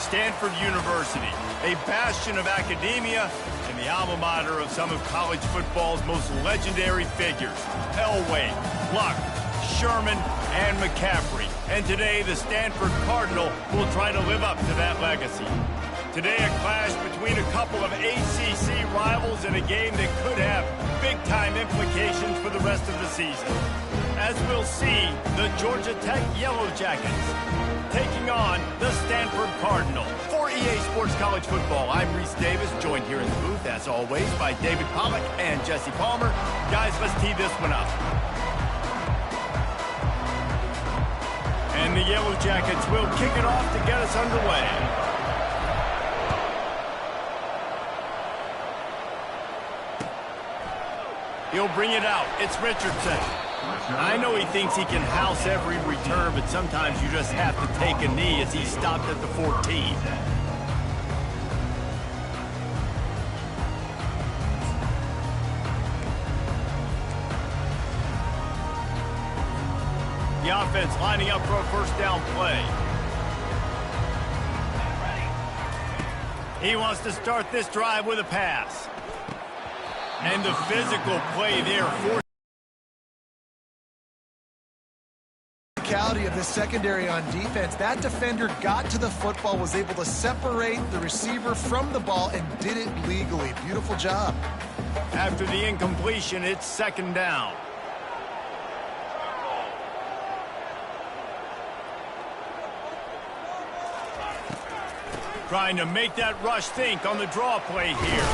Stanford University, a bastion of academia and the alma mater of some of college football's most legendary figures, Elway, Luck, Sherman, and McCaffrey. And today, the Stanford Cardinal will try to live up to that legacy. Today, a clash between a couple of ACC rivals in a game that could have big-time implications for the rest of the season. As we'll see, the Georgia Tech Yellow Jackets taking on the Stanford Cardinal. For EA Sports College Football, I'm Reese Davis, joined here in the booth, as always, by David Pollack and Jesse Palmer. Guys, let's tee this one up. And the Yellow Jackets will kick it off to get us underway. He'll bring it out. It's Richardson. I know he thinks he can house every return, but sometimes you just have to take a knee as he stopped at the 14. The offense lining up for a first down play. He wants to start this drive with a pass. And the physical play there for of the secondary on defense. That defender got to the football, was able to separate the receiver from the ball, and did it legally. Beautiful job. After the incompletion, it's second down. Trying to make that rush think on the draw play here.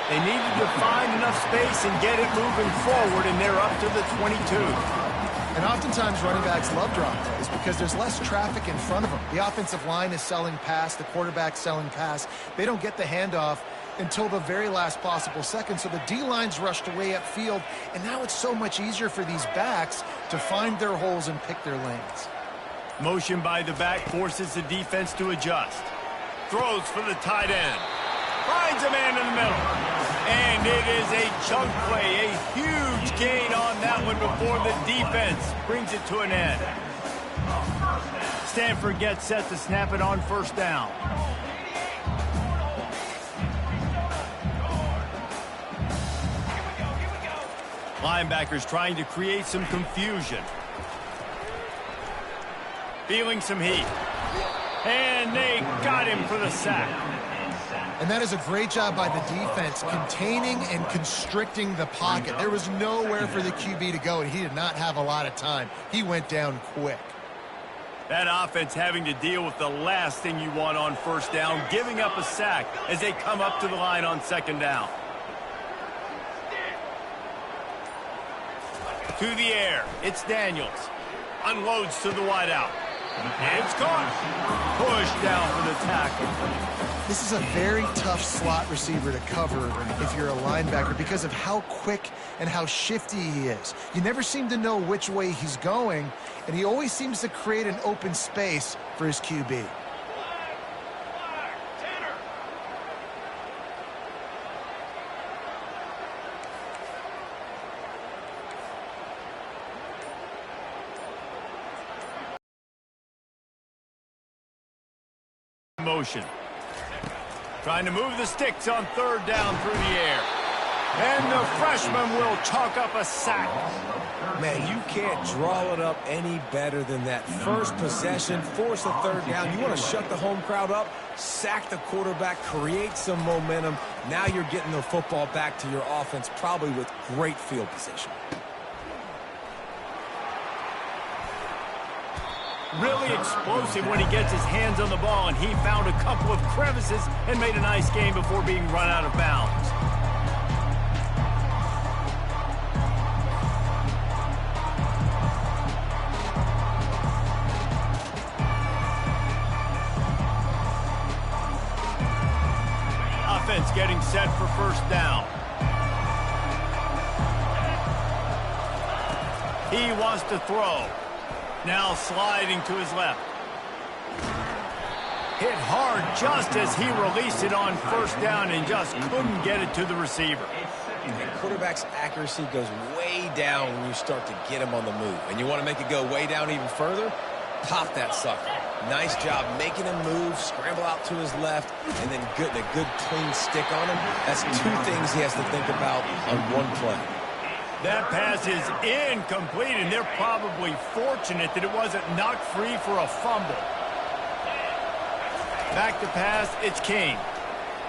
They needed to find enough space and get it moving forward, and they're up to the 22. And oftentimes running backs love draw plays because there's less traffic in front of them. The offensive line is selling pass, the quarterback's selling pass. They don't get the handoff until the very last possible second, so the D-line's rushed away upfield, and now it's so much easier for these backs to find their holes and pick their lanes. Motion by the back forces the defense to adjust. Throws for the tight end. Finds a man in the middle. And it is a chunk play, a huge gain on that one before the defense brings it to an end. Stanford gets set to snap it on first down. Linebackers trying to create some confusion. Feeling some heat. And they got him for the sack. And that is a great job by the defense, containing and constricting the pocket. There was nowhere for the QB to go, and he did not have a lot of time. He went down quick. That offense having to deal with the last thing you want on first down, giving up a sack as they come up to the line on second down. To the air, it's Daniels. Unloads to the wideout. It's caught. Pushed down for the tackle. This is a very tough slot receiver to cover if you're a linebacker because of how quick and how shifty he is. You never seem to know which way he's going, and he always seems to create an open space for his QB. Motion. Trying to move the sticks on third down through the air. And the freshman will chalk up a sack. Man, you can't draw it up any better than that. First possession, force a third down. You want to shut the home crowd up, sack the quarterback, create some momentum. Now you're getting the football back to your offense, probably with great field position. Really explosive when he gets his hands on the ball, and he found a couple of crevices and made a nice game before being run out of bounds. Offense getting set for first down. He wants to throw. Now sliding to his left. Hit hard just as he released it on first down and just couldn't get it to the receiver. The quarterback's accuracy goes way down when you start to get him on the move. And you want to make it go way down even further? Pop that sucker. Nice job making him move, scramble out to his left, and then getting a good clean stick on him. That's two things he has to think about on one play. That pass is incomplete, and they're probably fortunate that it wasn't knocked free for a fumble. Back to pass, it's King.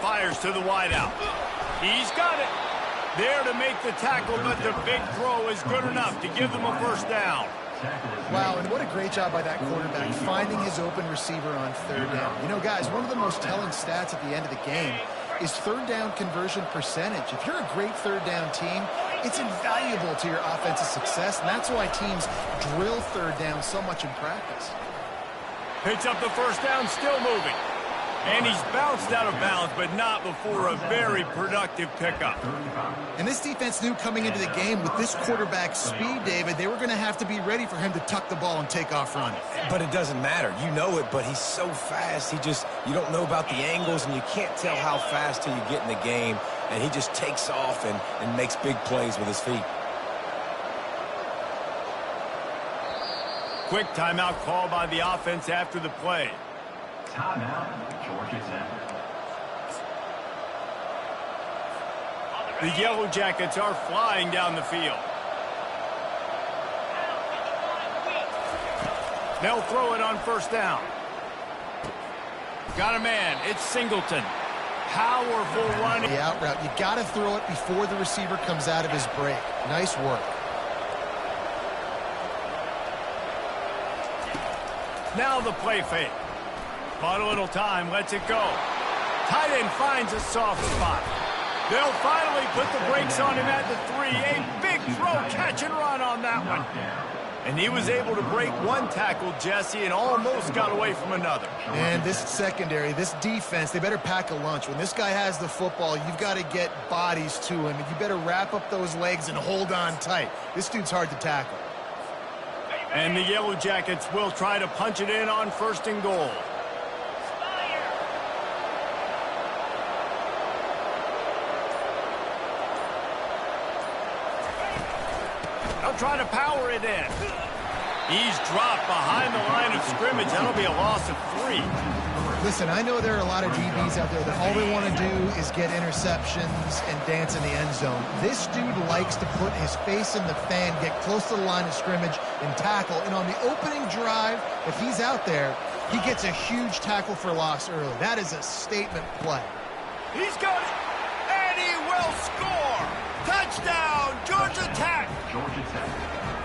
Fires to the wideout. He's got it. There to make the tackle, but the big throw is good enough to give them a first down. Wow, and what a great job by that quarterback, finding his open receiver on third down. You know, guys, one of the most telling stats at the end of the game is third down conversion percentage. If you're a great third down team, it's invaluable to your offensive success, and that's why teams drill third down so much in practice. Picks up the first down, still moving. And he's bounced out of bounds, but not before a very productive pickup. And this defense knew coming into the game with this quarterback's speed, David, they were going to have to be ready for him to tuck the ball and take off running. But it doesn't matter. You know it, but he's so fast. You don't know about the angles, and you can't tell how fast till you get in the game. And he just takes off and makes big plays with his feet. Quick timeout call by the offense after the play. Timeout, Georgia Tech. The Yellow Jackets are flying down the field. They'll throw it on first down. Got a man. It's Singleton. Powerful run. The out route. You got to throw it before the receiver comes out of his break. Nice work. Now the play fake. Bought a little time, lets it go. Tight end finds a soft spot. They'll finally put the brakes on him at the 3. A big throw, catch and run on that one. And he was able to break one tackle, Jesse, and almost got away from another. And this secondary, this defense, they better pack a lunch. When this guy has the football, you've got to get bodies to him. And you better wrap up those legs and hold on tight. This dude's hard to tackle. And the Yellow Jackets will try to punch it in on first and goal. They'll try to power it in. He's dropped behind the line of scrimmage. That'll be a loss of 3. Listen, I know there are a lot of DBs out there that all they want to do is get interceptions and dance in the end zone. This dude likes to put his face in the fan, get close to the line of scrimmage, and tackle. And on the opening drive, if he's out there, he gets a huge tackle for loss early. That is a statement play. He's got it, and he will score. Touchdown, Georgia Tech. Georgia Tech.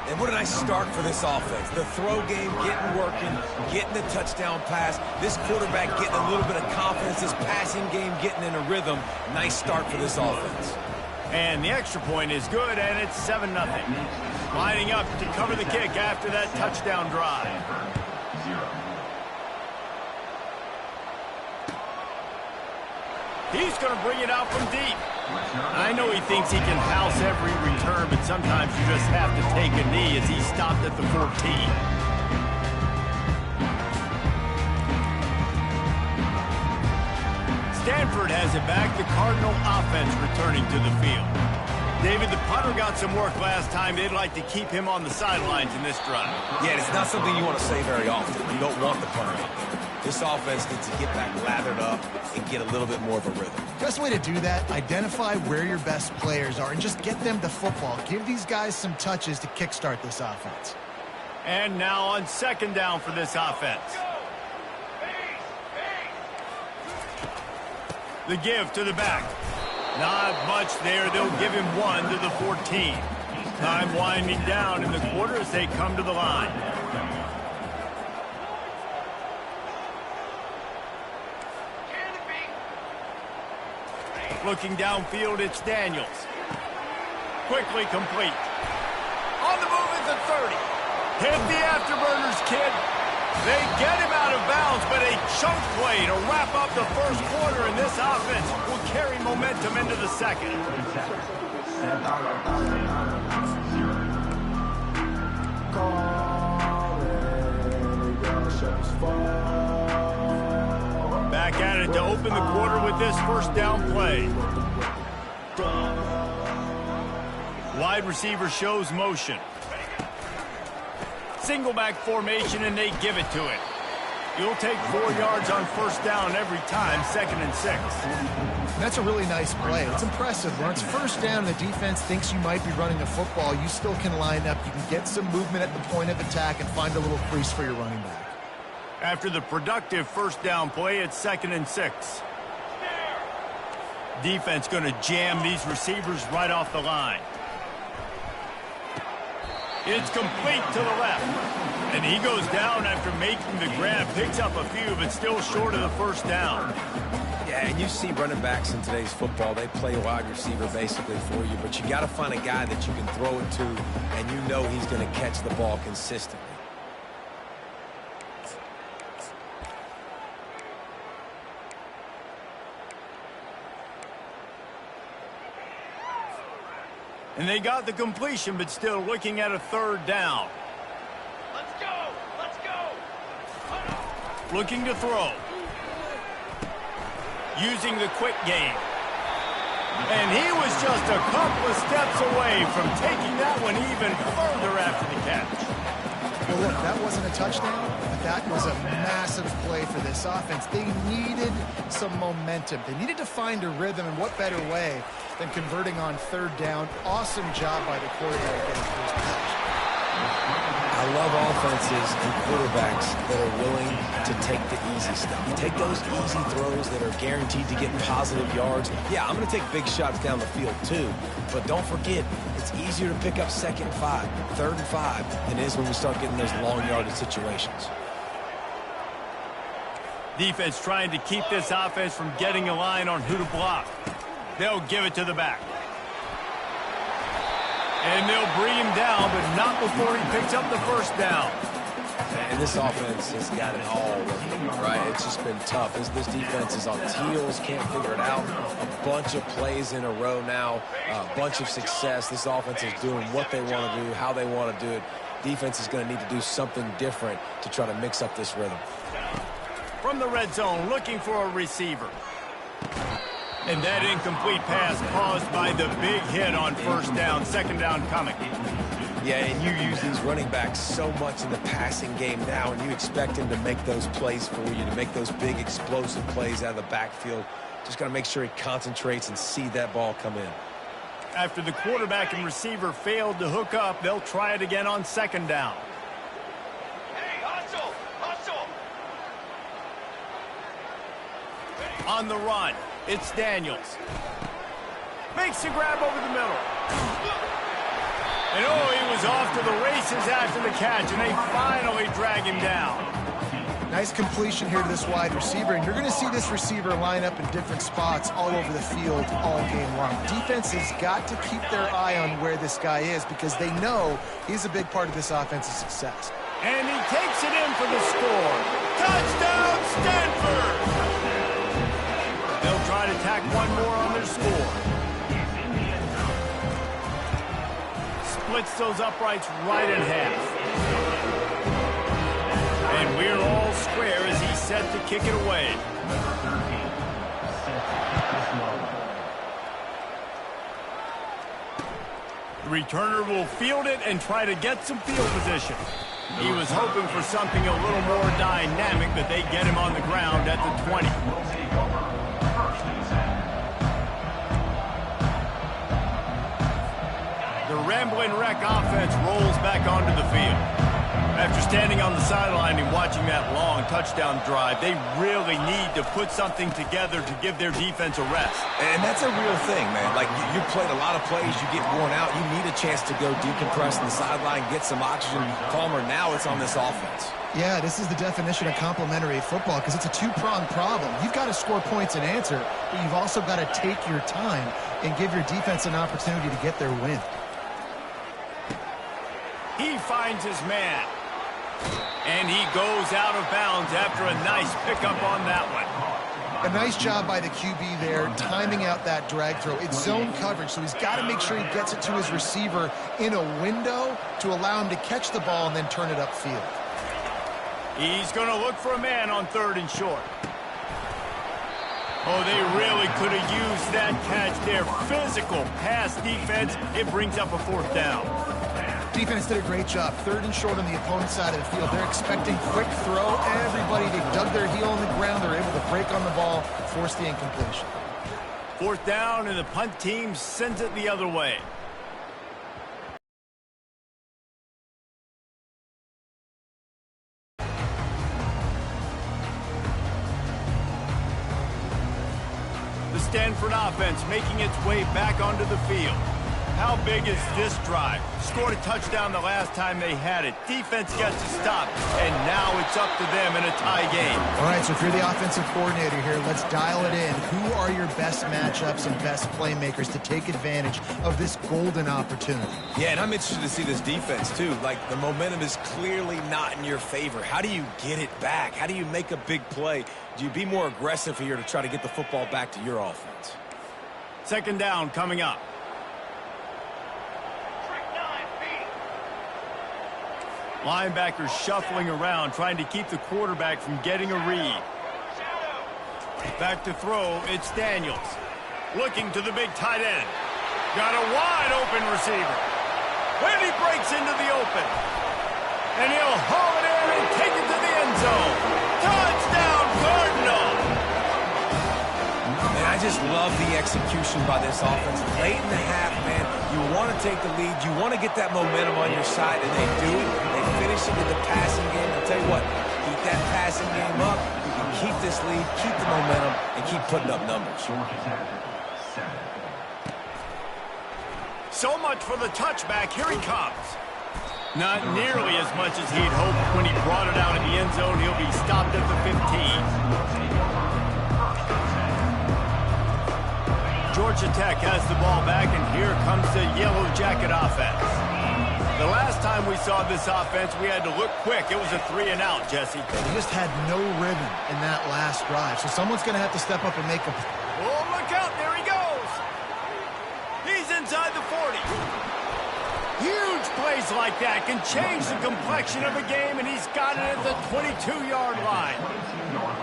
And what a nice start for this offense. The throw game getting working, getting the touchdown pass. This quarterback getting a little bit of confidence. This passing game getting in a rhythm. Nice start for this offense. And the extra point is good, and it's 7-0. Lining up to cover the kick after that touchdown drive. He's going to bring it out from deep. I know he thinks he can house every return, but sometimes you just have to take a knee as he stopped at the 14. Stanford has it back. The Cardinal offense returning to the field. David, the punter got some work last time. They'd like to keep him on the sidelines in this drive. Yeah, it's not something you want to say very often. You don't want the punter out there. This offense needs to get back lathered up and get a little bit more of a rhythm. Best way to do that, identify where your best players are and just get them the football. Give these guys some touches to kickstart this offense. And now on second down for this offense. The give to the back. Not much there. They'll give him 1 to the 14. Time winding down in the quarter as they come to the line. Looking downfield, it's Daniels. Quickly complete. On the move is the 30. Hit the afterburners, kid. They get him out of bounds, but a chunk play to wrap up the first quarter, and this offense will carry momentum into the second. Back at it to open the quarter with this first down play. Wide receiver shows motion. Single back formation, and they give it to it. You'll take 4 yards on first down every time, 2nd and 6. That's a really nice play. It's impressive. When it's first down, the defense thinks you might be running the football. You still can line up. You can get some movement at the point of attack and find a little crease for your running back. After the productive first down play, it's 2nd and 6. Defense going to jam these receivers right off the line. It's complete to the left. And he goes down after making the grab. Picks up a few, but still short of the first down. Yeah, and you see running backs in today's football, they play wide receiver basically for you, but you got to find a guy that you can throw it to, and you know he's going to catch the ball consistently. And they got the completion, but still looking at a 3rd down. Let's go! Let's go! Looking to throw. Using the quick game. And he was just a couple of steps away from taking that one even further after the catch. Well, look, that wasn't a touchdown, but that was a massive play for this offense. They needed some momentum. They needed to find a rhythm, and what better way than converting on 3rd down. Awesome job by the quarterback getting first position. I love offenses and quarterbacks that are willing to take the easy stuff. Take those easy throws that are guaranteed to get positive yards. Yeah, I'm going to take big shots down the field too, but don't forget, it's easier to pick up 2nd and 5, 3rd and 5 than it is when we start getting those long yardage situations. Defense trying to keep this offense from getting a line on who to block. They'll give it to the back. And they'll bring him down, but not before he picks up the first down. And this offense has got it all working, right? It's just been tough. This defense is on its heels, can't figure it out. A bunch of plays in a row now, a bunch of success. This offense is doing what they want to do, how they want to do it. Defense is going to need to do something different to try to mix up this rhythm. From the red zone, looking for a receiver. And that incomplete pass caused by the big hit on first down, 2nd down coming. Yeah, and you use these running backs so much in the passing game now, and you expect him to make those plays for you, to make those big explosive plays out of the backfield. Just got to make sure he concentrates and see that ball come in. After the quarterback and receiver failed to hook up, they'll try it again on 2nd down. Hey, hustle! Hustle! On the run, it's Daniels. Makes the grab over the middle. And oh, he was off to the races after the catch, and they finally drag him down. Nice completion here to this wide receiver, and you're going to see this receiver line up in different spots all over the field all game long. Defense has got to keep their eye on where this guy is because they know he's a big part of this offense's success. And he takes it in for the score. Touchdown, Stanford! They'll try to tack one more on their score. Splits those uprights right in half. And we're all square as he's set to kick it away. The returner will field it and try to get some field position. He was hoping for something a little more dynamic, but they get him on the ground at the 20. The Rambling Wreck offense rolls back onto the field. After standing on the sideline and watching that long touchdown drive, they really need to put something together to give their defense a rest. And that's a real thing, man. Like, you played a lot of plays, you get worn out, you need a chance to go decompress on the sideline, get some oxygen, calmer. Now it's on this offense. Yeah, this is the definition of complementary football because it's a two-pronged problem. You've got to score points and answer, but you've also got to take your time and give your defense an opportunity to get their win. He finds his man. And he goes out of bounds after a nice pickup on that one. A nice job by the QB there, timing out that drag throw. It's zone coverage, so he's got to make sure he gets it to his receiver in a window to allow him to catch the ball and then turn it upfield. He's going to look for a man on 3rd and short. Oh, they really could have used that catch there. Physical pass defense. It brings up a 4th down. Defense did a great job. 3rd and short on the opponent's side of the field. They're expecting quick throw. Everybody, they dug their heel on the ground. They're able to break on the ball, force the incompletion. 4th down, and the punt team sends it the other way. The Stanford offense making its way back onto the field. How big is this drive? Scored a touchdown the last time they had it. Defense gets a stop, and now it's up to them in a tie game. All right, so if you're the offensive coordinator here, let's dial it in. Who are your best matchups and best playmakers to take advantage of this golden opportunity? Yeah, and I'm interested to see this defense, too. Like, the momentum is clearly not in your favor. How do you get it back? How do you make a big play? Do you be more aggressive here to try to get the football back to your offense? 2nd down coming up. Linebackers shuffling around, trying to keep the quarterback from getting a read. Back to throw, it's Daniels. Looking to the big tight end. Got a wide open receiver. And he breaks into the open. And he'll haul it in and take it to the end zone. Touchdown, Cardinals! Man, I just love the execution by this offense. Late in the half, man, you want to take the lead. You want to get that momentum on your side, and they do it. They finish it with the passing game. I'll tell you what, keep that passing game up. You can keep this lead, keep the momentum, and keep putting up numbers. So much for the touchback. Here he comes. Not nearly as much as he'd hoped when he brought it out in the end zone. He'll be stopped at the 15. Georgia Tech has the ball back, and here comes the Yellow Jacket offense. The last time we saw this offense, we had to look quick. It was a 3-and-out, Jesse. They just had no rhythm in that last drive, so someone's going to have to step up and make a... Oh, look out. There he goes. He's inside the 40. Huge plays like that can change the complexion of a game, and he's got it at the 22-yard line.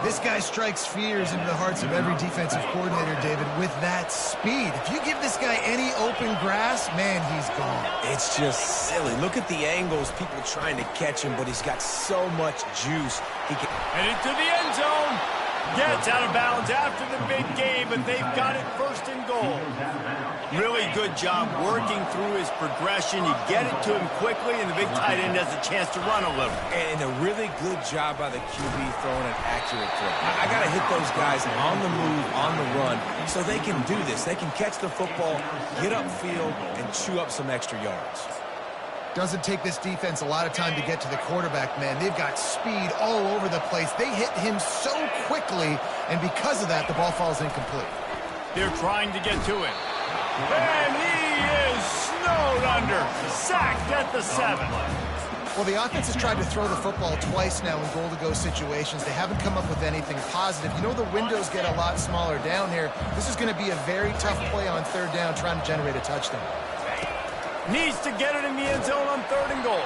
This guy strikes fears into the hearts of every defensive coordinator, David, with that speed. If you give this guy any open grass, man, he's gone. It's just silly. Look at the angles, people trying to catch him, but he's got so much juice. He can... Headed to the end zone. Gets out of bounds after the big game, but they've got it 1st and goal. Really good job working through his progression. You get it to him quickly, and the big tight end has a chance to run a little. And a really good job by the QB throwing an accurate throw. I got to hit those guys on the move, on the run, so they can do this. They can catch the football, get upfield, and chew up some extra yards. Doesn't take this defense a lot of time to get to the quarterback, man. They've got speed all over the place. They hit him so quickly, and because of that, the ball falls incomplete. They're trying to get to him. And he is snowed under. Sacked at the 7. Well, the offense has tried to throw the football twice now in goal-to-go situations. They haven't come up with anything positive. You know, the windows get a lot smaller down here. This is going to be a very tough play on 3rd down, trying to generate a touchdown. Needs to get it in the end zone on 3rd and goal.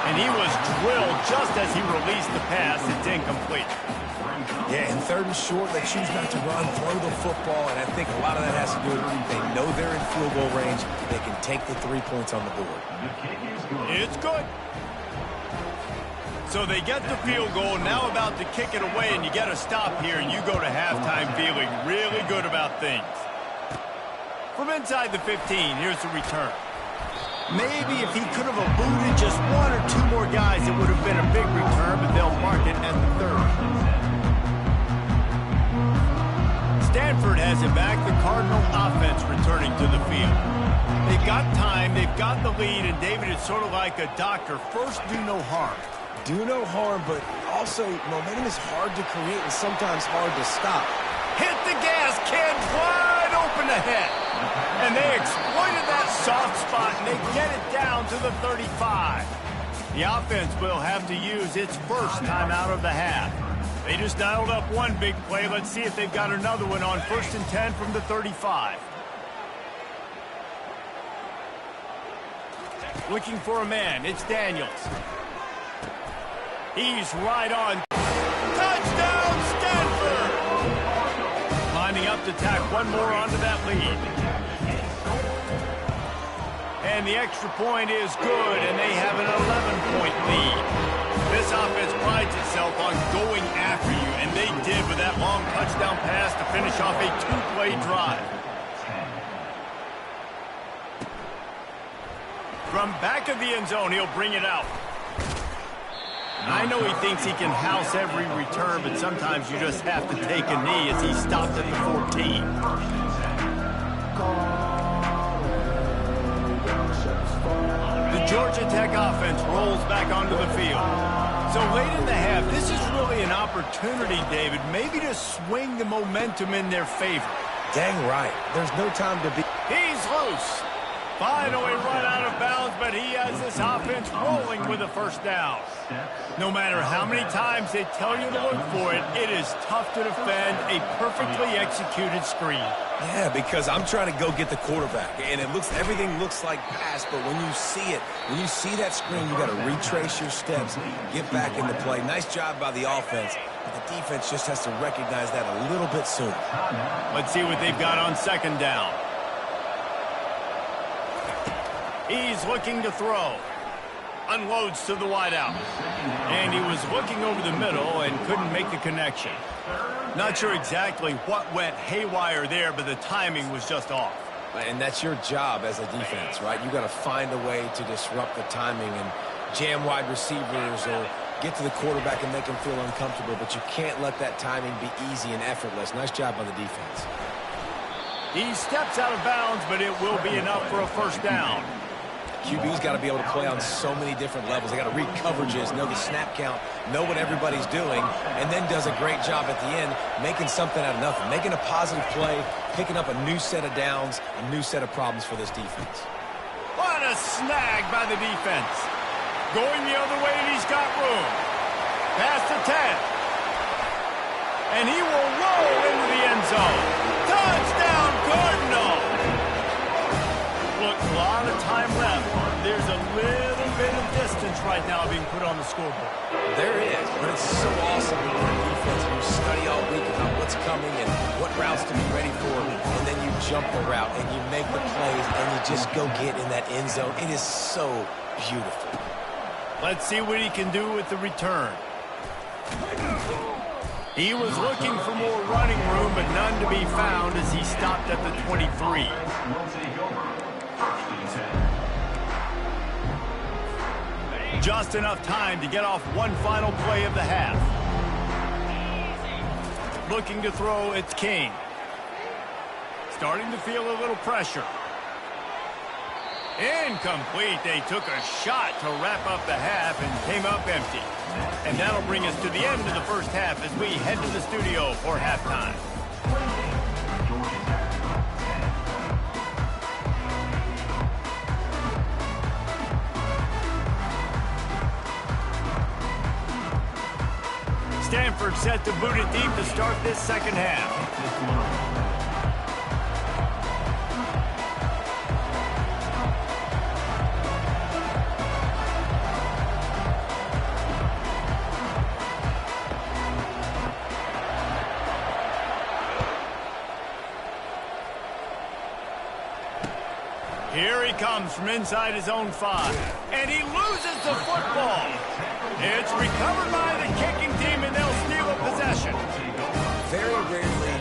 And he was drilled just as he released the pass. It's incomplete. Yeah, and 3rd and short, they choose not to run, throw the football, and I think a lot of that has to do with they know they're in field goal range. They can take the 3 points on the board. It's good. So they get the field goal, now about to kick it away, and you get a stop here, and you go to halftime feeling really good about things. From inside the 15, here's the return. Maybe if he could have eluded just 1 or 2 more guys, it would have been a big return, but they'll mark it at the 3rd. Stanford has it back, the Cardinal offense returning to the field. They've got time, they've got the lead, and David, it's sort of like a doctor. First, do no harm. Do no harm, but also momentum is hard to create and sometimes hard to stop. Hit the gas, kid, wide open ahead. And they exploited that soft spot, and they get it down to the 35. The offense will have to use its first timeout of the half. They just dialed up one big play. Let's see if they've got another one on 1st and 10 from the 35. Looking for a man. It's Daniels. He's right on. Touchdown, Stanford! Lining up to tack one more onto that lead. And the extra point is good, and they have an 11-point lead. This offense prides itself on going after you, and they did with that long touchdown pass to finish off a two-play drive. From back of the end zone, he'll bring it out. I know he thinks he can house every return, but sometimes you just have to take a knee as he stopped at the 14. The Georgia Tech offense rolls back onto the field. So late in the half, this is really an opportunity, David, maybe to swing the momentum in their favor. Dang right. There's no time to be... He's loose. Finally run out of bounds, but he has this offense rolling with a first down. No matter how many times they tell you to look for it, it is tough to defend a perfectly executed screen. Yeah, because I'm trying to go get the quarterback, and everything looks like pass, but when you see it, when you see that screen, you got to retrace your steps, get back into play. Nice job by the offense, but the defense just has to recognize that a little bit sooner. Let's see what they've got on second down. He's looking to throw. Unloads to the wideout. And he was looking over the middle and couldn't make the connection. Not sure exactly what went haywire there, but the timing was just off. And that's your job as a defense, right? You got to find a way to disrupt the timing and jam wide receivers or get to the quarterback and make him feel uncomfortable, but you can't let that timing be easy and effortless. Nice job on the defense. He steps out of bounds, but it will be enough for a first down. QB's got to be able to play on so many different levels. They got to read coverages, know the snap count, know what everybody's doing, and then does a great job at the end making something out of nothing, making a positive play, picking up a new set of downs, a new set of problems for this defense. What a snag by the defense. Going the other way, and he's got room. Past the 10. And he will roll into the end zone. Touchdown, Cardinal! Look, a lot of time left. There's a little bit of distance right now being put on the scoreboard. There is, but it's so awesome when you're a defense and you study all week about what's coming and what routes to be ready for, and then you jump the route and you make the plays and you just go get in that end zone. It is so beautiful. Let's see what he can do with the return. He was looking for more running room, but none to be found as he stopped at the 23. Just enough time to get off one final play of the half. Looking to throw, it's King. Starting to feel a little pressure. Incomplete. They took a shot to wrap up the half and came up empty. And that'll bring us to the end of the first half as we head to the studio for halftime. Stanford set to boot it deep to start this second half. Here he comes from inside his own 5. And he loses the football. It's recovered by the kicking team, and they'll steal a possession. Very rarely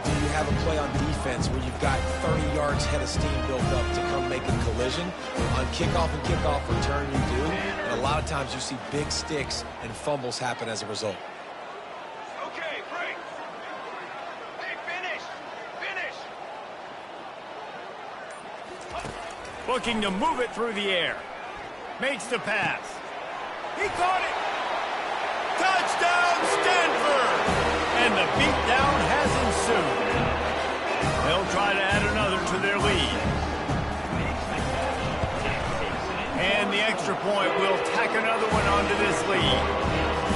do you have a play on defense where you've got 30 yards head of steam built up to come make a collision. On kickoff and kickoff return, you do. And a lot of times you see big sticks and fumbles happen as a result. Okay, break. Hey, finish. Looking to move it through the air. Makes the pass. He caught it. Touchdown, Stanford! And the beatdown has ensued. They'll try to add another to their lead. And the extra point will tack another one onto this lead.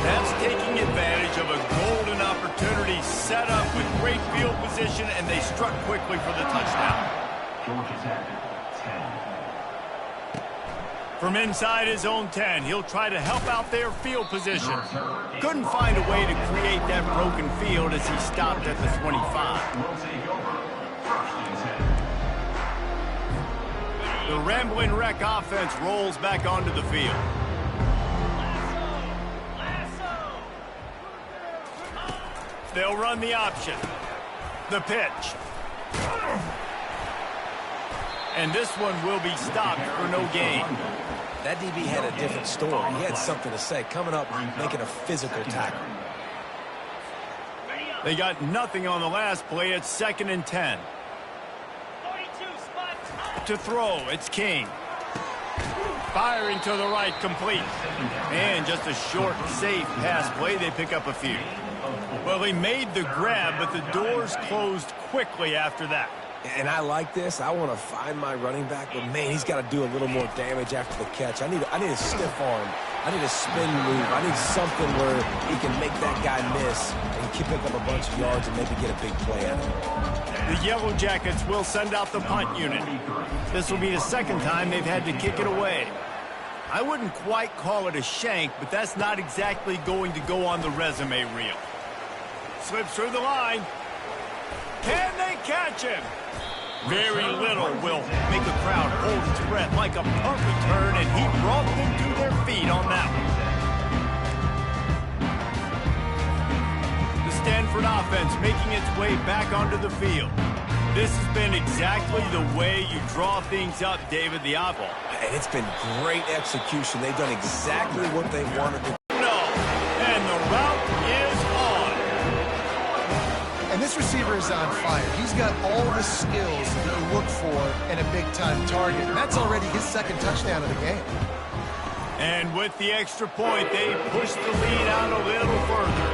That's taking advantage of a golden opportunity set up with great field position, and they struck quickly for the touchdown. Georgia Tech, 10. From inside his own 10, he'll try to help out their field position. Couldn't find a way to create that broken field as he stopped at the 25. Will take over. First and 10. The Rambling Wreck offense rolls back onto the field. They'll run the option. The pitch. And this one will be stopped for no gain. That DB had a different story. He had something to say. Coming up, making a physical tackle. They got nothing on the last play. It's 2nd and 10. To throw, it's King. Firing to the right, complete. And just a short, safe pass play. They pick up a few. Well, he made the grab, but the doors closed quickly after that. And I like this. I want to find my running back, but man, he's got to do a little more damage after the catch. I need a stiff arm. I need a spin move. I need something where he can make that guy miss and pick up a bunch of yards and maybe get a big play out of it. The Yellow Jackets will send out the punt unit. This will be the 2nd time they've had to kick it away. I wouldn't quite call it a shank, but that's not exactly going to go on the resume reel. Slips through the line. Can they catch him? Very little will make the crowd hold its breath like a punt return, and he brought them to their feet on that one. The Stanford offense making its way back onto the field. This has been exactly the way you draw things up, David, the Apple. And it's been great execution. They've done exactly what they wanted to do. And the route is on. And this receiver is on fire. He's got all the skills that you look for in a big-time target. And that's already his 2nd touchdown of the game. And with the extra point, they push the lead out a little further.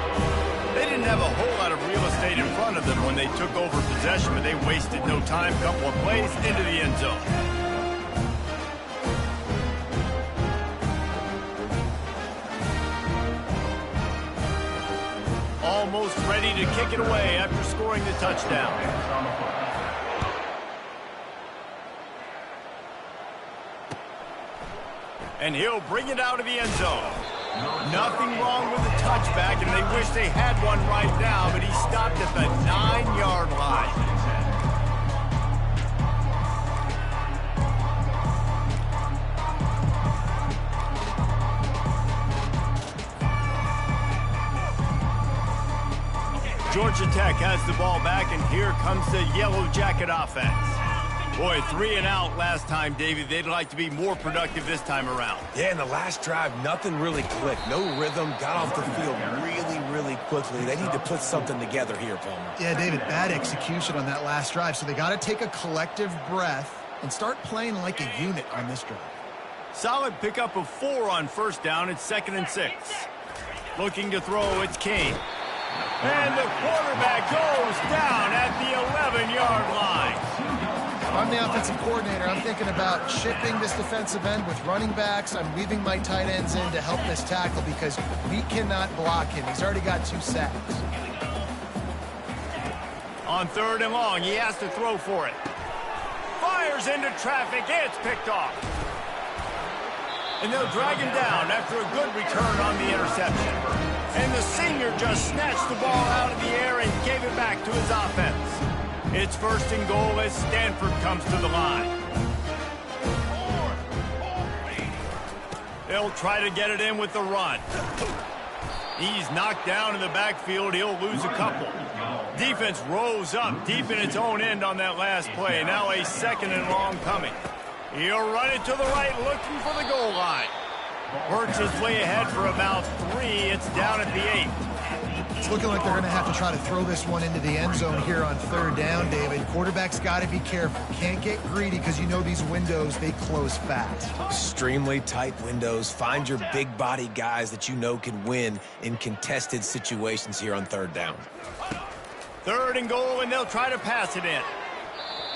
They didn't have a whole lot of real estate in front of them when they took over possession, but they wasted no time. Couple of plays into the end zone. Almost ready to kick it away after scoring the touchdown. And he'll bring it out of the end zone. Nothing wrong with the touchback, and they wish they had one right now, but he stopped at the 9-yard line. Georgia Tech has the ball back, and here comes the Yellow Jacket offense. Boy, 3 and out last time, Davey. They'd like to be more productive this time around. Yeah, in the last drive, nothing really clicked. No rhythm, got off the field really quickly. They need to put something together here, Palmer. Yeah, David, bad execution on that last drive. So they got to take a collective breath and start playing like a unit on this drive. Solid pickup of 4 on 1st down. It's 2nd and 6. Looking to throw, it's King. And the quarterback goes down at the 11-yard line. If I'm the offensive coordinator, I'm thinking about shifting this defensive end with running backs. I'm leaving my tight ends in to help this tackle because we cannot block him. He's already got 2 sacks. On 3rd and long, he has to throw for it. Fires into traffic. It's picked off. And they'll drag him down after a good return on the interception. And the senior just snatched the ball out of the air and gave it back to his offense. It's 1st and goal as Stanford comes to the line. They'll try to get it in with the run. He's knocked down in the backfield. He'll lose a couple. Defense rose up deep in its own end on that last play. Now a 2nd and long coming. He'll run it to the right, looking for the goal line. Works his way ahead for about 3. It's down at the 8. It's looking like they're going to have to try to throw this one into the end zone here on 3rd down, David. Quarterback's got to be careful. Can't get greedy because you know these windows, they close fast. Extremely tight windows. Find your big body guys that you know can win in contested situations here on 3rd down. 3rd and goal, and they'll try to pass it in.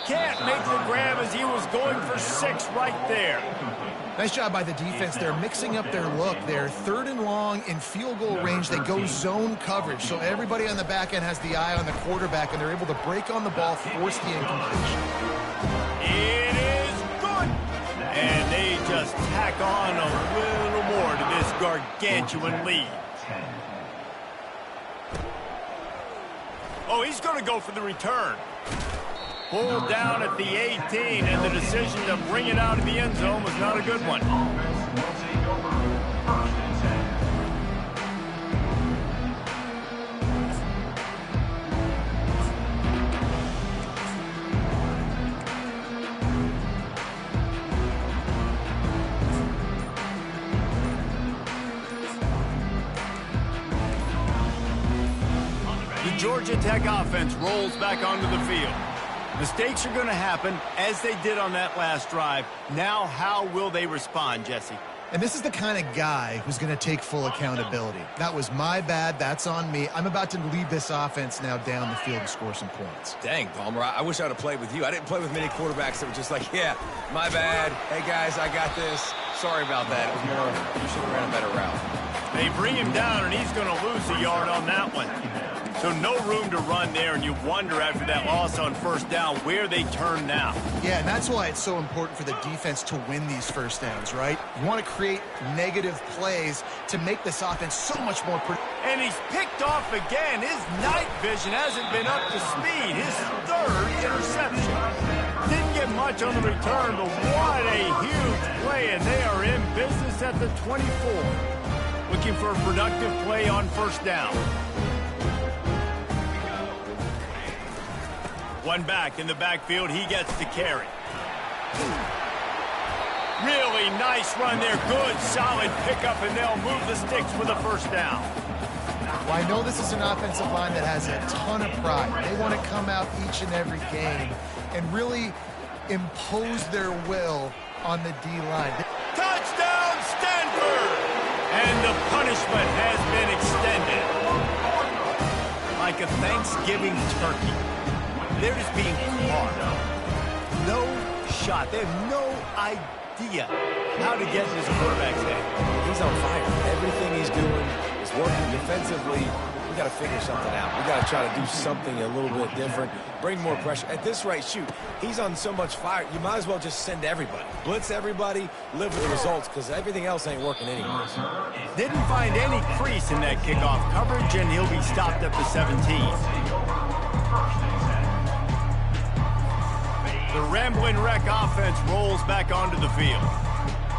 Can't make the grab as he was going for 6 right there. Nice job by the defense. They're mixing up their look. They're 3rd and long in field goal range. They go zone coverage. So everybody on the back end has the eye on the quarterback, and they're able to break on the ball, force the incompletion. It is good. And they just tack on a little more to this gargantuan lead. Oh, he's going to go for the return. Pulled down at the 18, and the decision to bring it out of the end zone was not a good one. The Georgia Tech offense rolls back onto the field. Mistakes are going to happen, as they did on that last drive. Now, how will they respond, Jesse? And this is the kind of guy who's going to take full accountability. That was my bad. That's on me. I'm about to lead this offense now down the field and score some points. Dang, Palmer, I wish I would have played with you. I didn't play with many quarterbacks that were just like, yeah, my bad. Hey, guys, I got this. Sorry about that. It was more of, you should have ran a better route. They bring him down, and he's going to lose a yard on that one. So no room to run there, and you wonder after that loss on first down where they turn now. Yeah, and that's why it's so important for the defense to win these first downs, right? You want to create negative plays to make this offense so much more And he's picked off again. His night vision hasn't been up to speed. His third interception. Didn't get much on the return, but what a huge play, and they are in business at the 24. Looking for a productive play on first down. One back in the backfield, he gets to carry. Really nice run there. Good, solid pickup, and they'll move the sticks for the first down. Well, I know this is an offensive line that has a ton of pride. They want to come out each and every game and really impose their will on the D-line. Touchdown, Stanford! And the punishment has been extended. Like a Thanksgiving turkey. They're just being caught. No shot. They have no idea how to get in this quarterback's head. He's on fire. Everything he's doing is working defensively. We got to figure something out. We got to try to do something a little bit different. Bring more pressure. At this rate, shoot, he's on so much fire, you might as well just send everybody. Blitz everybody, live with the results, because everything else ain't working anymore. Didn't find any crease in that kickoff coverage, and he'll be stopped at the 17. The Ramblin' Wreck offense rolls back onto the field.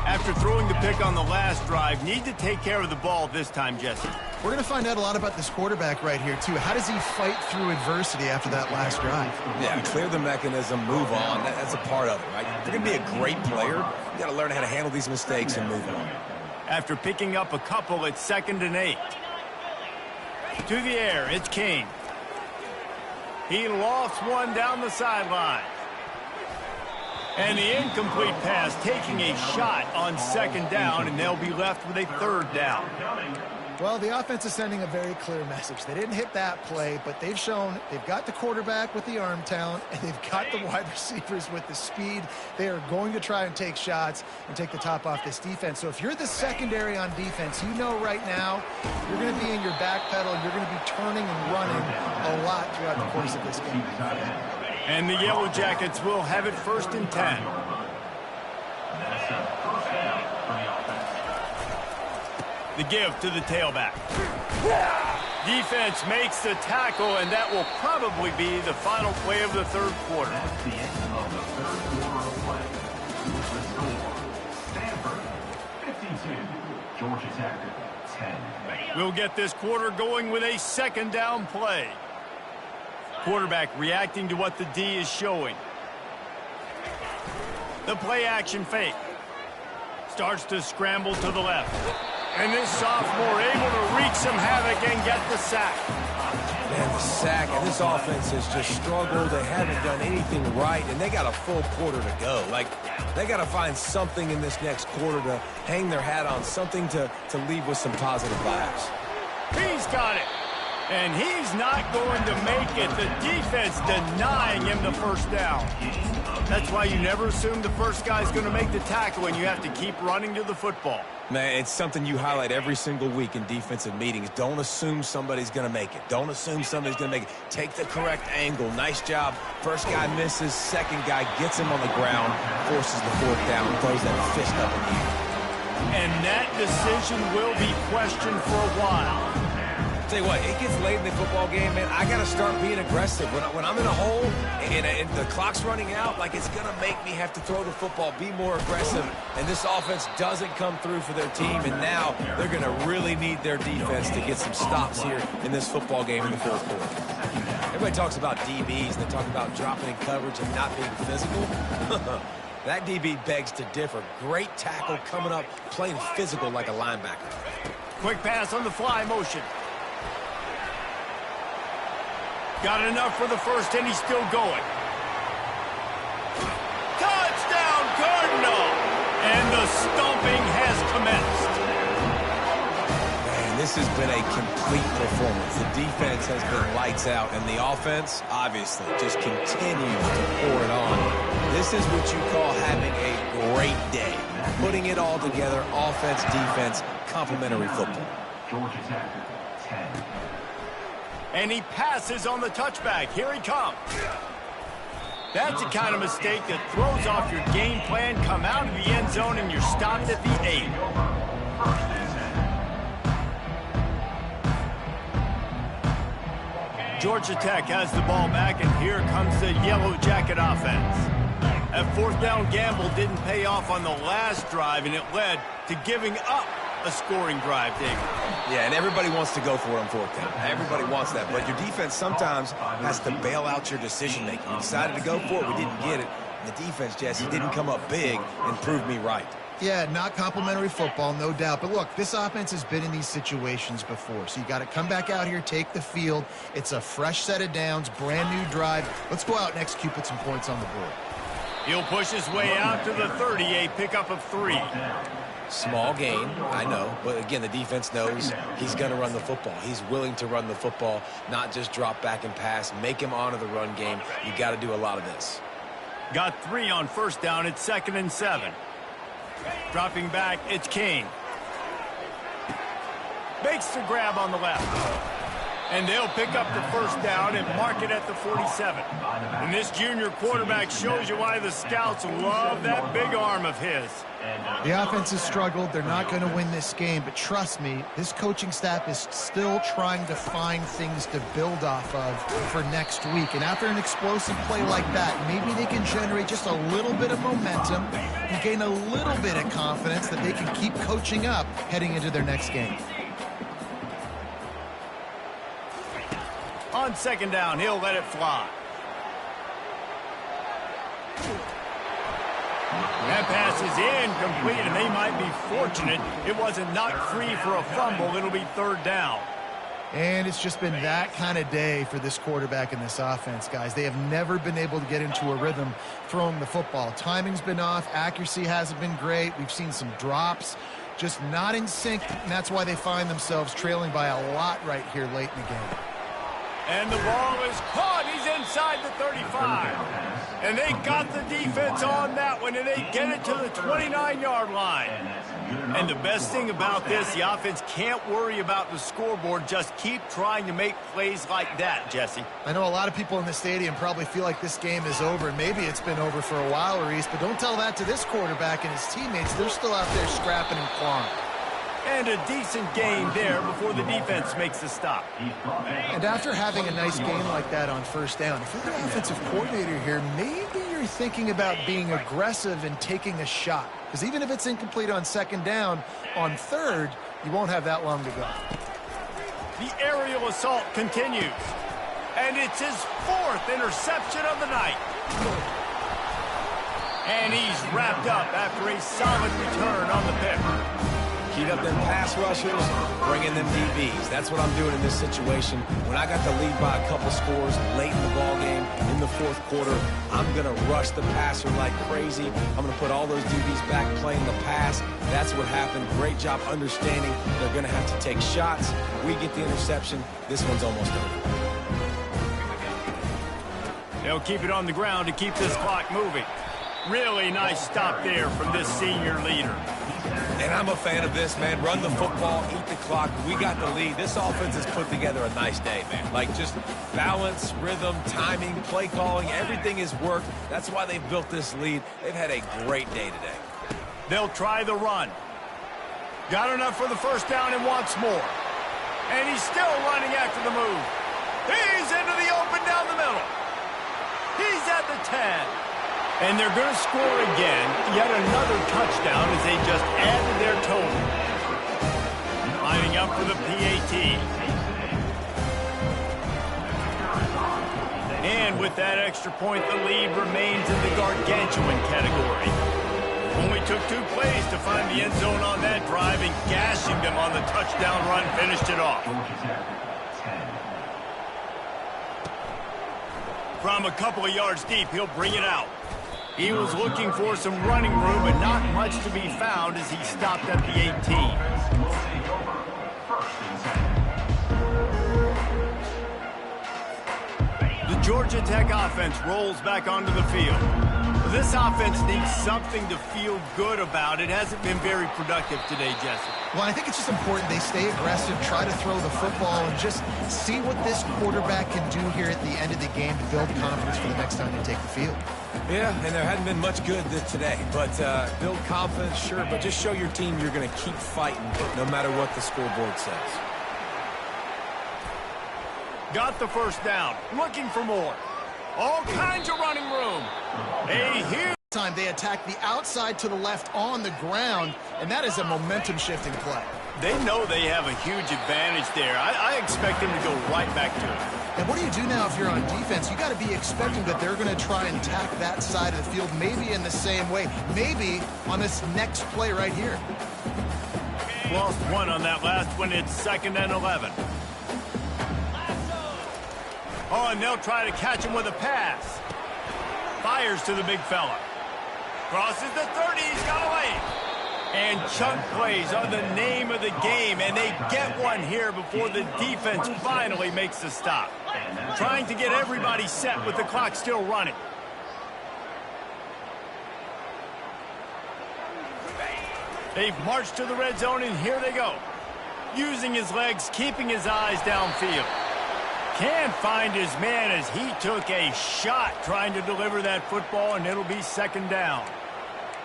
After throwing the pick on the last drive, need to take care of the ball this time, Jesse. We're going to find out a lot about this quarterback right here, too. How does he fight through adversity after that last drive? Yeah, clear the mechanism, move on. That's a part of it, right? If you're going to be a great player, you got to learn how to handle these mistakes and move on. After picking up a couple, it's 2nd and 8. To the air, it's King. He lofts one down the sideline. And the incomplete pass taking a shot on 2nd down, and they'll be left with a 3rd down. Well, the offense is sending a very clear message. They didn't hit that play, but they've shown they've got the quarterback with the arm talent, and they've got the wide receivers with the speed. They are going to try and take shots and take the top off this defense. So if you're the secondary on defense, you know right now you're going to be in your back pedal, and you're going to be turning and running a lot throughout the course of this game. And the Yellow Jackets will have it 1st and 10. The give to the tailback. Defense makes the tackle, and that will probably be the final play of the 3rd quarter. That's the end of the 3rd quarter of play. The score, Stanford 52, Georgia Tech 10. We'll get this quarter going with a 2nd down play. Quarterback reacting to what the D is showing. The play action fake. Starts to scramble to the left. And this sophomore able to wreak some havoc and get the sack. Man, the sack, and this offense has just struggled. They haven't done anything right, and they got a full quarter to go. Like, they got to find something in this next quarter to hang their hat on, something to leave with some positive vibes. He's got it. And he's not going to make it. The defense denying him the 1st down. That's why you never assume the first guy's going to make the tackle, and you have to keep running to the football. Man, it's something you highlight every single week in defensive meetings. Don't assume somebody's going to make it. Don't assume somebody's going to make it. Take the correct angle. Nice job. First guy misses. Second guy gets him on the ground, forces the 4th down, throws that fist up in the air. And that decision will be questioned for a while. Tell you what, it gets late in the football game, man. I got to start being aggressive. When I'm in a hole and the clock's running out, like it's going to make me have to throw the football, be more aggressive. And this offense doesn't come through for their team, and now they're going to really need their defense to get some stops here in this football game in the fourth quarter. Everybody talks about DBs, and they talk about dropping in coverage and not being physical. That DB begs to differ. Great tackle coming up, playing physical like a linebacker. Quick pass on the fly motion. Got enough for the first, and he's still going. Touchdown, Cardinal! And the stomping has commenced. Man, this has been a complete performance. The defense has been lights out, and the offense, obviously, just continues to pour it on. This is what you call having a great day. Putting it all together, offense, defense, complementary football. Georgia Tech, 10. And he passes on the touchback. Here he comes. That's the kind of mistake that throws off your game plan. Come out of the end zone and you're stopped at the 8. Georgia Tech has the ball back, and here comes the Yellow Jacket offense. That fourth down gamble didn't pay off on the last drive, and it led to giving up a scoring drive, David. Yeah, and everybody wants to go for it on fourth down. Everybody wants that, but your defense sometimes has to bail out your decision-making. You decided to go for it, we didn't get it. And the defense, Jesse, didn't come up big and prove me right. Yeah, not complimentary football, no doubt. But look, this offense has been in these situations before. So you got to come back out here, take the field. It's a fresh set of downs, brand new drive. Let's go out and execute, put some points on the board. He'll push his way out to the 30, a pickup of 3. Small gain, I know, but again, the defense knows he's going to run the football. He's willing to run the football, not just drop back and pass, make him honor the run game. You got to do a lot of this. Got 3 on first down. It's 2nd and 7. Dropping back, it's King. Makes the grab on the left. And they'll pick up the first down and mark it at the 47. And this junior quarterback shows you why the scouts love that big arm of his. The offense has struggled. They're not going to win this game, but trust me, this coaching staff is still trying to find things to build off of for next week. And after an explosive play like that, maybe they can generate just a little bit of momentum and gain a little bit of confidence that they can keep coaching up heading into their next game. On 2nd down, he'll let it fly. That pass is incomplete, and they might be fortunate it wasn't knocked free for a fumble. It'll be 3rd down. And it's just been that kind of day for this quarterback and this offense, guys. They have never been able to get into a rhythm throwing the football. Timing's been off. Accuracy hasn't been great. We've seen some drops, just not in sync, and that's why they find themselves trailing by a lot right here late in the game. And the ball is caught. He's inside the 35. And they got the defense on that one, and they get it to the 29-yard line. And the best thing about this, the offense can't worry about the scoreboard. Just keep trying to make plays like that, Jesse. I know a lot of people in the stadium probably feel like this game is over. Maybe it's been over for a while, Reese, but don't tell that to this quarterback and his teammates. They're still out there scrapping and clawing. And a decent gain there before the defense makes the stop. And after having a nice game like that on first down, if you're the offensive coordinator here, maybe you're thinking about being aggressive and taking a shot. Because even if it's incomplete on 2nd down, on 3rd, you won't have that long to go. The aerial assault continues. And it's his 4th interception of the night. And he's wrapped up after a solid return on the pick. Heat up them pass rushers, bring in them DBs. That's what I'm doing in this situation. When I got the lead by a couple scores late in the ball game, in the 4th quarter, I'm going to rush the passer like crazy. I'm going to put all those DBs back playing the pass. That's what happened. Great job understanding they're going to have to take shots. We get the interception. This one's almost over. They'll keep it on the ground to keep this clock moving. Really nice stop there from this senior leader. And I'm a fan of this, man. Run the football, eat the clock. We got the lead. This offense has put together a nice day, man. Like just balance, rhythm, timing, play calling, everything has worked. That's why they've built this lead. They've had a great day today. They'll try the run. Got enough for the first down and wants more. And he's still running after the move. He's into the open down the middle. He's at the 10. And they're going to score again. Yet another touchdown as they just added their total. Lining up for the PAT. And with that extra point, the lead remains in the gargantuan category. Only took 2 plays to find the end zone on that drive, and gashing them on the touchdown run finished it off. From a couple of yards deep, he'll bring it out. He was looking for some running room, but not much to be found as he stopped at the 18. The Georgia Tech offense rolls back onto the field. This offense needs something to feel good about. It hasn't been very productive today, Jesse. Well, I think it's just important they stay aggressive, try to throw the football, and just see what this quarterback can do here at the end of the game to build confidence for the next time they take the field. Yeah, and there hadn't been much good today. But build confidence, sure, but just show your team you're going to keep fighting no matter what the scoreboard says. Got the first down, looking for more. All kinds of running room. A huge time they attack the outside to the left on the ground, and that is a momentum-shifting play. They know they have a huge advantage there. I expect them to go right back to it. And what do you do now if you're on defense? You got to be expecting that they're going to try and attack that side of the field, maybe in the same way, maybe on this next play right here. Lost one on that last one. It's 2nd and 11. Oh, and they'll try to catch him with a pass. Fires to the big fella. Crosses the 30. He's got away. And chunk plays are the name of the game, and they get one here before the defense finally makes the stop. Trying to get everybody set with the clock still running. They've marched to the red zone, and here they go. Using his legs, keeping his eyes downfield. Can't find his man as he took a shot trying to deliver that football, and it'll be 2nd down.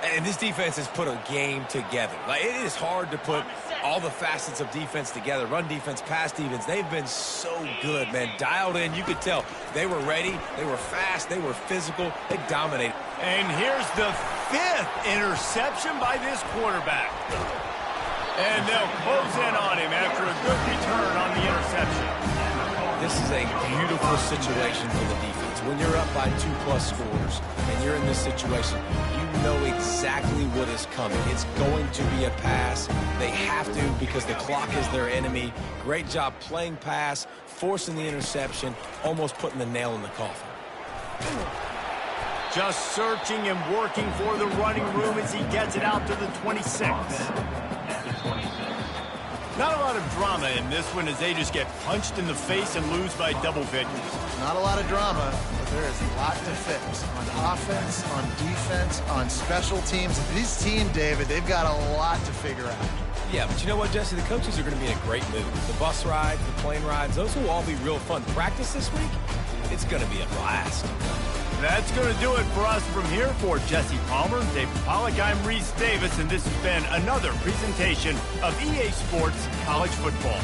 And this defense has put a game together. Like, it is hard to put all the facets of defense together. Run defense, pass defense. They've been so good, man. Dialed in. You could tell they were ready. They were fast. They were physical. They dominated. And here's the 5th interception by this quarterback. And they'll close in on him after a good return on the interception. This is a beautiful situation for the defense. When you're up by 2+ scores and you're in this situation, you know exactly what is coming. It's going to be a pass. They have to because the clock is their enemy. Great job playing pass, forcing the interception, almost putting the nail in the coffin. Just searching and working for the running room as he gets it out to the 26. Not a lot of drama in this one as they just get punched in the face and lose by double figures. Not a lot of drama, but there is a lot to fix on offense, on defense, on special teams. This team, David, they've got a lot to figure out. Yeah, but you know what, Jesse? The coaches are going to be in a great mood. The bus rides, the plane rides, those will all be real fun. Practice this week, it's going to be a blast. That's going to do it for us from here. For Jesse Palmer, David Pollack, I'm Reese Davis, and this has been another presentation of EA Sports College Football.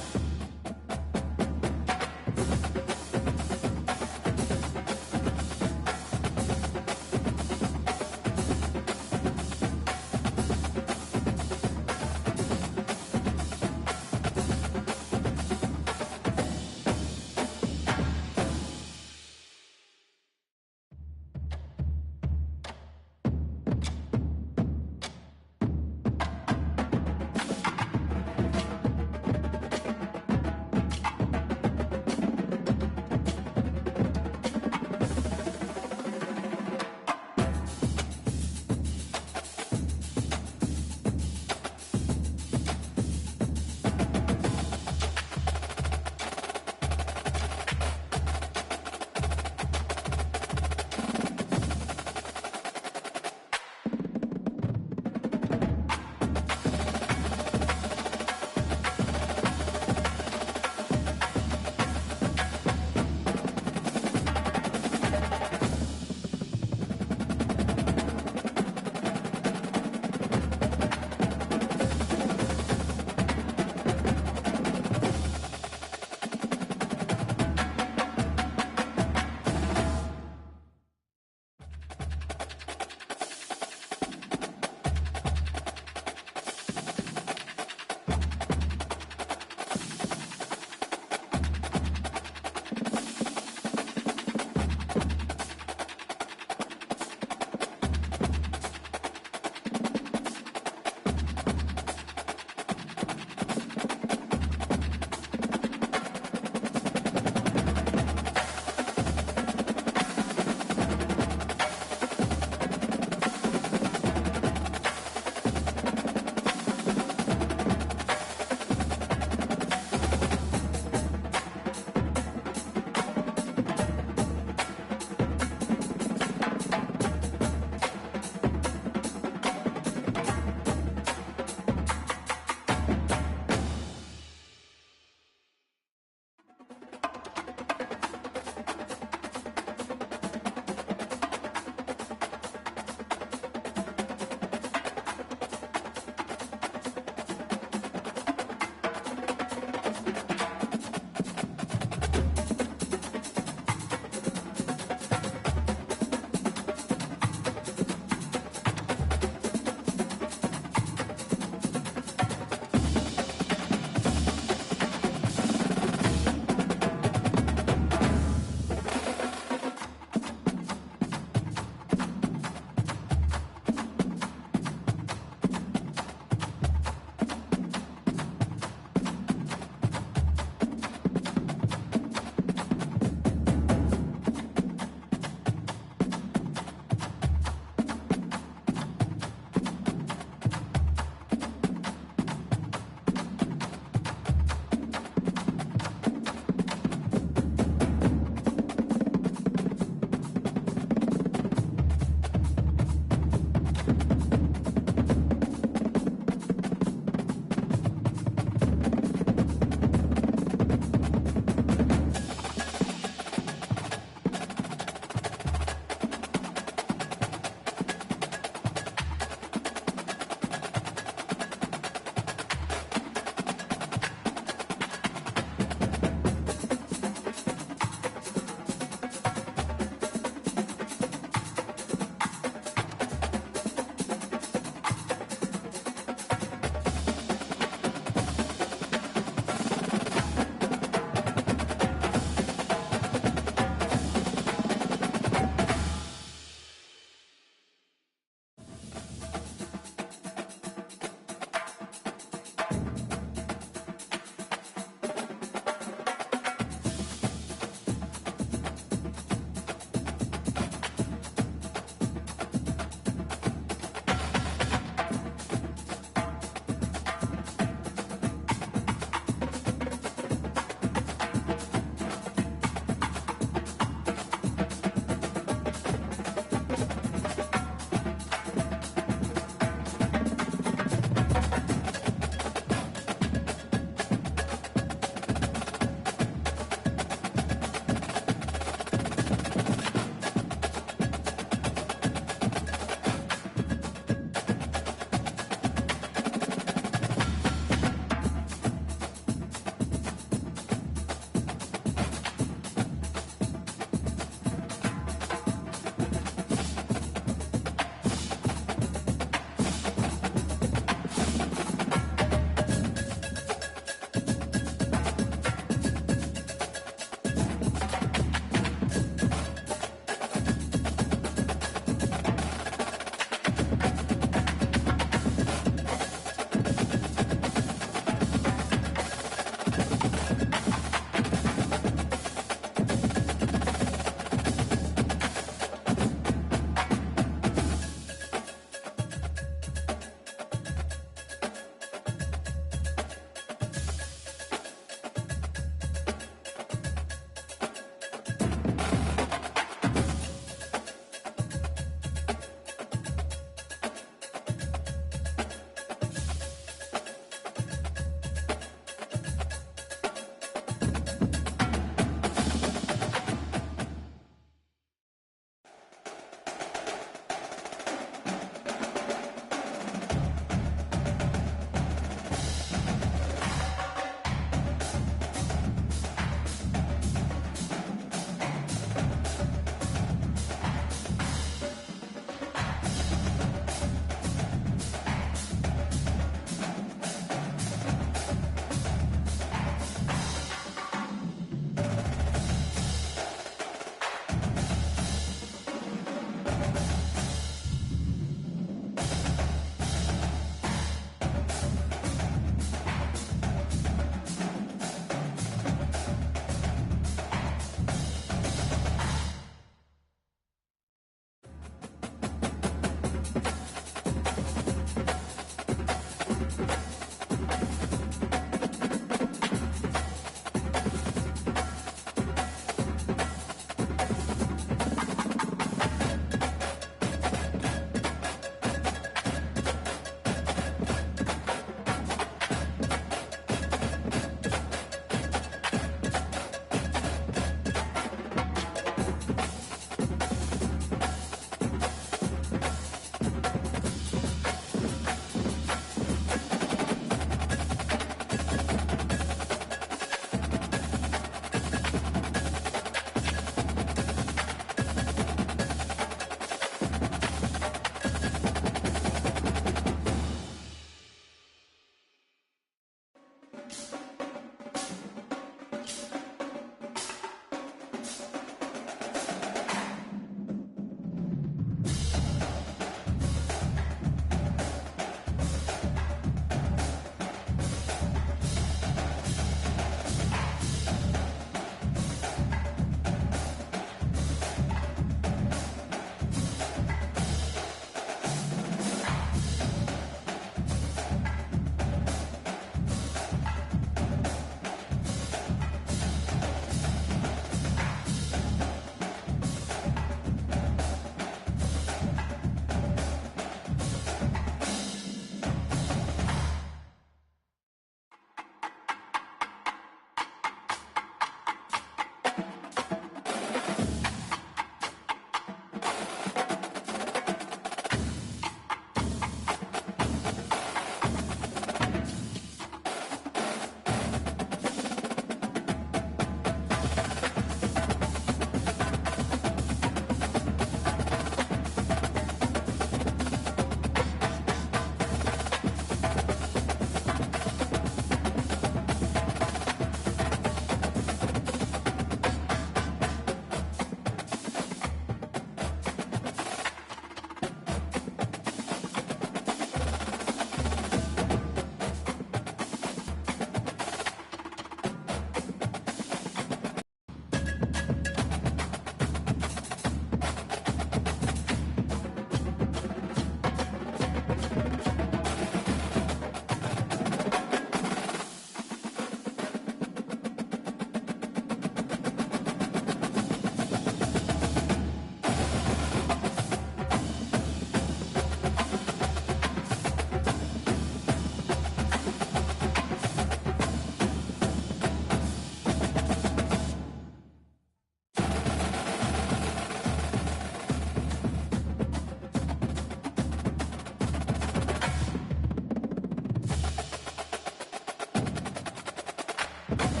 10.